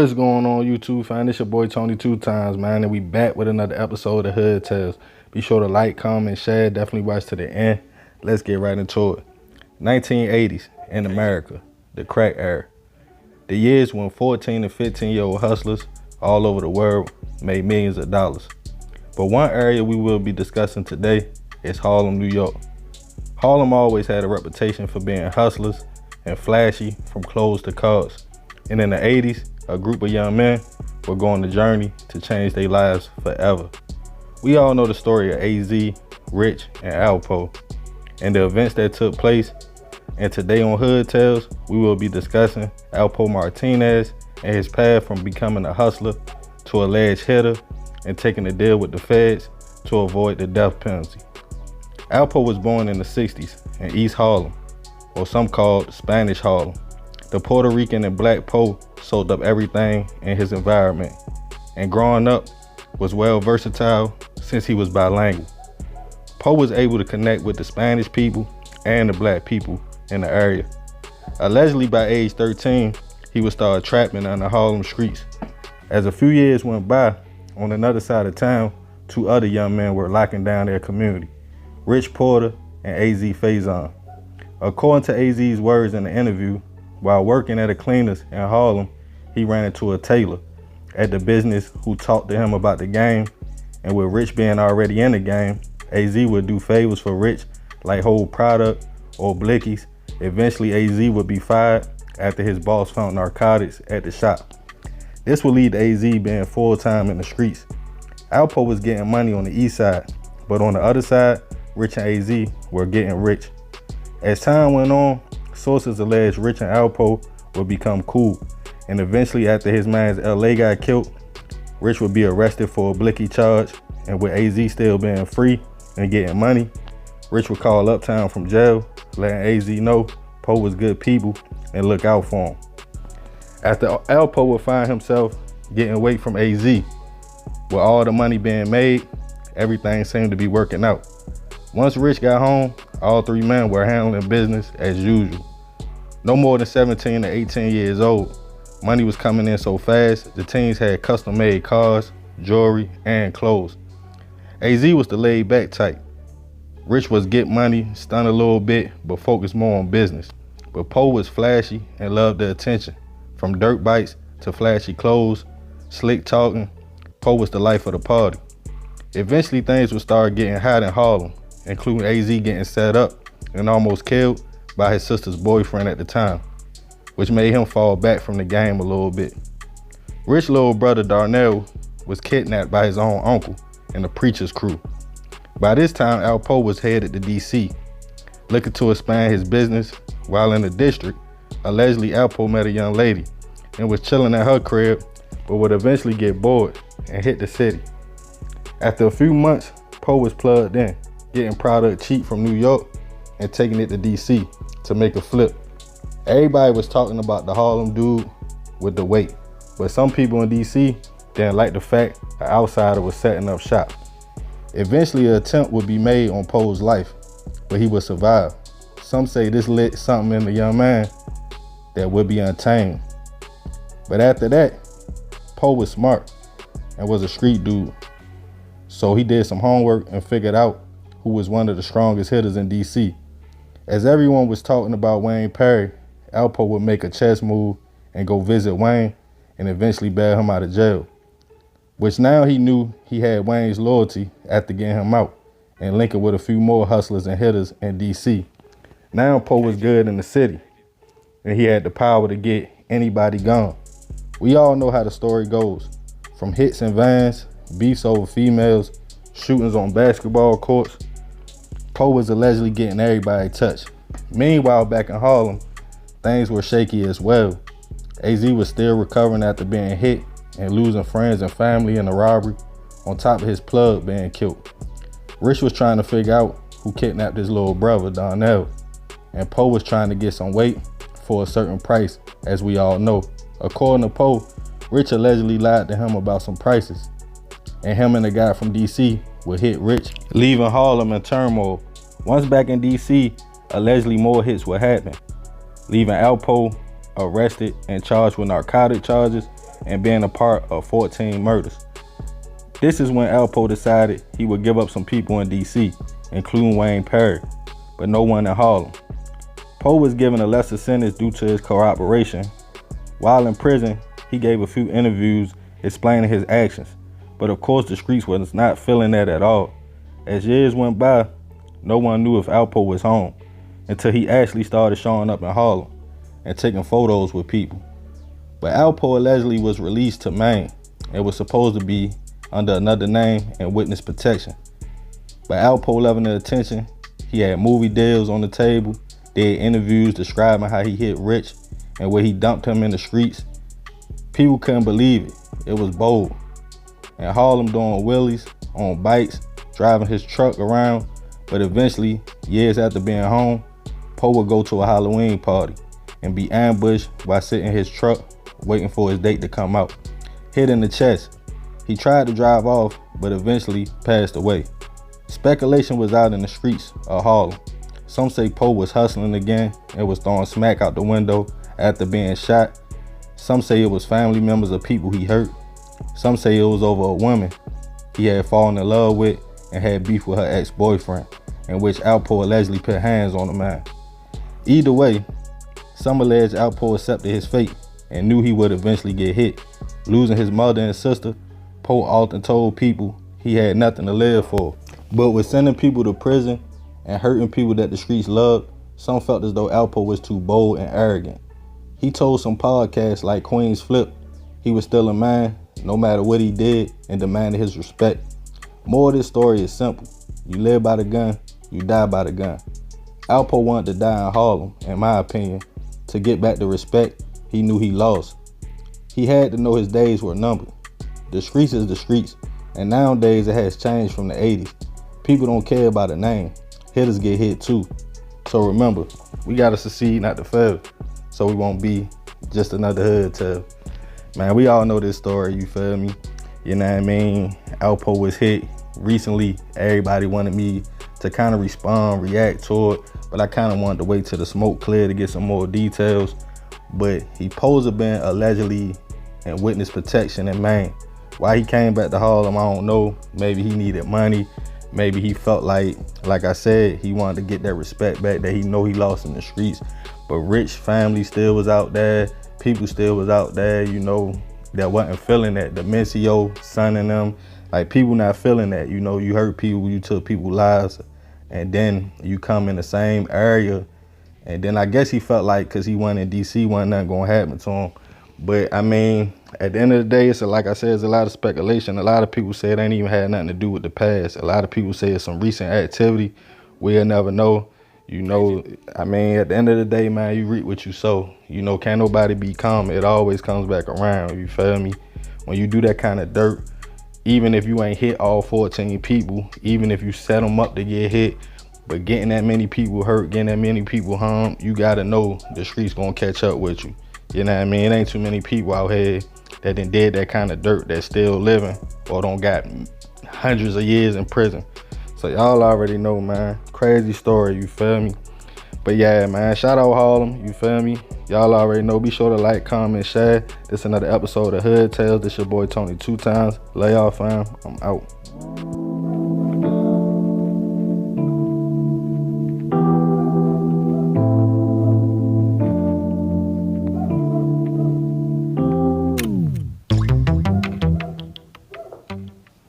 What's going on, YouTube fam? It's your boy Tony 2 Times, man, and we back with another episode of Hood Tales. Be sure to like, comment, share. Definitely watch to the end. Let's get right into it. 1980s in America, the crack era. The years when 14 and 15-year-old hustlers all over the world made millions of dollars. But one area we will be discussing today is Harlem, New York. Harlem always had a reputation for being hustlers and flashy from clothes to cars. And in the 80s, a group of young men were going on a journey to change their lives forever. We all know the story of Azie, Rich, and Alpo, and the events that took place. And today on Hood Tales, we will be discussing Alpo Martinez and his path from becoming a hustler to alleged hitter and taking a deal with the feds to avoid the death penalty. Alpo was born in the 60s in East Harlem, or some called Spanish Harlem. The Puerto Rican and black Po soaked up everything in his environment, and growing up was well versatile since he was bilingual. Po was able to connect with the Spanish people and the black people in the area. Allegedly by age 13, he would start trapping on the Harlem streets. As a few years went by, on another side of town, two other young men were locking down their community, Rich Porter and Azie Faison. According to Azie's words in the interview, while working at a cleaner's in Harlem, he ran into a tailor at the business who talked to him about the game, and with Rich being already in the game, Azie would do favors for Rich like hold product or blickies. Eventually Azie would be fired after his boss found narcotics at the shop. This would lead to Azie being full-time in the streets. Alpo was getting money on the east side, but on the other side, Rich and Azie were getting rich. As time went on, sources alleged Rich and Alpo would become cool, and eventually after his man's LA got killed, Rich would be arrested for a blicky charge, and with Azie still being free and getting money, Rich would call Uptown from jail, letting Azie know Po was good people and look out for him. After Alpo would find himself getting away from Azie, with all the money being made, everything seemed to be working out. Once Rich got home, all three men were handling business as usual. No more than 17 to 18 years old, money was coming in so fast, the teens had custom-made cars, jewelry, and clothes. Azie was the laid-back type. Rich was get money, stun a little bit, but focus more on business. But Po was flashy and loved the attention. From dirt bikes to flashy clothes, slick talking, Po was the life of the party. Eventually things would start getting hot in Harlem, including Azie getting set up and almost killed by his sister's boyfriend at the time, which made him fall back from the game a little bit. Rich's little brother Darnell was kidnapped by his own uncle and the preacher's crew. By this time, Alpo was headed to DC, looking to expand his business. While in the district, allegedly Alpo met a young lady and was chilling at her crib, but would eventually get bored and hit the city. After a few months, Po was plugged in, getting product cheap from New York and taking it to DC to make a flip. Everybody was talking about the Harlem dude with the weight, but some people in DC didn't like the fact an outsider was setting up shop. Eventually an attempt would be made on Po's life, but he would survive. Some say this lit something in the young man that would be untamed. But after that, Po was smart and was a street dude. So he did some homework and figured out who was one of the strongest hitters in DC. As everyone was talking about Wayne Perry, Alpo would make a chess move and go visit Wayne and eventually bail him out of jail, which now he knew he had Wayne's loyalty after getting him out and linking with a few more hustlers and hitters in DC. Now Po was good in the city and he had the power to get anybody gone. We all know how the story goes, from hits in vans, beefs over females, shootings on basketball courts. Po was allegedly getting everybody touched. Meanwhile, back in Harlem, things were shaky as well. Azie was still recovering after being hit and losing friends and family in a robbery, on top of his plug being killed. Rich was trying to figure out who kidnapped his little brother, Darnell, and Po was trying to get some weight for a certain price, as we all know. According to Po, Rich allegedly lied to him about some prices, and him and the guy from DC would hit Rich, leaving Harlem in turmoil. Once back in DC, allegedly more hits would happen, leaving Alpo arrested and charged with narcotic charges and being a part of 14 murders. This is when Alpo decided he would give up some people in DC, including Wayne Perry, but no one in Harlem. Poe was given a lesser sentence due to his cooperation. While in prison, he gave a few interviews explaining his actions, but of course the streets was not feeling that at all. As years went by, no one knew if Alpo was home until he actually started showing up in Harlem and taking photos with people. But Alpo allegedly was released to Maine and was supposed to be under another name and witness protection. But Alpo loving the attention, he had movie deals on the table, did interviews describing how he hit Rich and where he dumped him in the streets. People couldn't believe it. It was bold. In Harlem doing wheelies, on bikes, driving his truck around, but eventually, years after being home, Poe would go to a Halloween party and be ambushed while sitting in his truck waiting for his date to come out. Hit in the chest. He tried to drive off, but eventually passed away. Speculation was out in the streets of Harlem. Some say Poe was hustling again and was throwing smack out the window after being shot. Some say it was family members of people he hurt. Some say it was over a woman he had fallen in love with and had beef with her ex-boyfriend, in which Alpo allegedly put hands on the man. Either way, some allege Alpo accepted his fate and knew he would eventually get hit. Losing his mother and sister, Poe often told people he had nothing to live for. But with sending people to prison and hurting people that the streets loved, some felt as though Alpo was too bold and arrogant. He told some podcasts like Queen's Flip he was still a man no matter what he did and demanded his respect. More of this story is simple. You live by the gun, you die by the gun. Alpo wanted to die in Harlem, in my opinion, to get back the respect he knew he lost. He had to know his days were numbered. The streets is the streets, and nowadays it has changed from the 80s. People don't care about a name. Hitters get hit too. So remember, we gotta succeed, not to fail, so we won't be just another hood tale. Man, we all know this story, you feel me? You know what I mean? Alpo was hit recently. Everybody wanted me to kind of respond, react to it, but I kind of wanted to wait till the smoke cleared to get some more details. But he supposed to have been allegedly in witness protection in Maine. Why he came back to Harlem, I don't know. Maybe he needed money. Maybe he felt like I said, he wanted to get that respect back that he know he lost in the streets. But Rich family still was out there. People still was out there, you know, that wasn't feeling that. The Mencio, son and them, like people not feeling that. You know, you hurt people, you took people's lives, and then you come in the same area. And then I guess he felt like, cause he went in DC, wasn't nothing gonna happen to him. But I mean, at the end of the day, it's like I said, it's a lot of speculation. A lot of people say it ain't even had nothing to do with the past. A lot of people say it's some recent activity. We'll never know. You know, I mean, at the end of the day, man, you reap what you sow. You know, can't nobody be calm. It always comes back around, you feel me? When you do that kind of dirt, even if you ain't hit all 14 people, even if you set them up to get hit, but getting that many people hurt, getting that many people harmed, you gotta know the streets gonna catch up with you. You know what I mean? It ain't too many people out here that done did that kind of dirt that's still living or don't got hundreds of years in prison. So y'all already know, man. Crazy story, you feel me? But yeah, man, shout out Harlem, you feel me? Y'all already know. Be sure to like, comment, share. This another episode of Hood Tales. This your boy Tony 2 times. Lay y'all, fam. I'm out.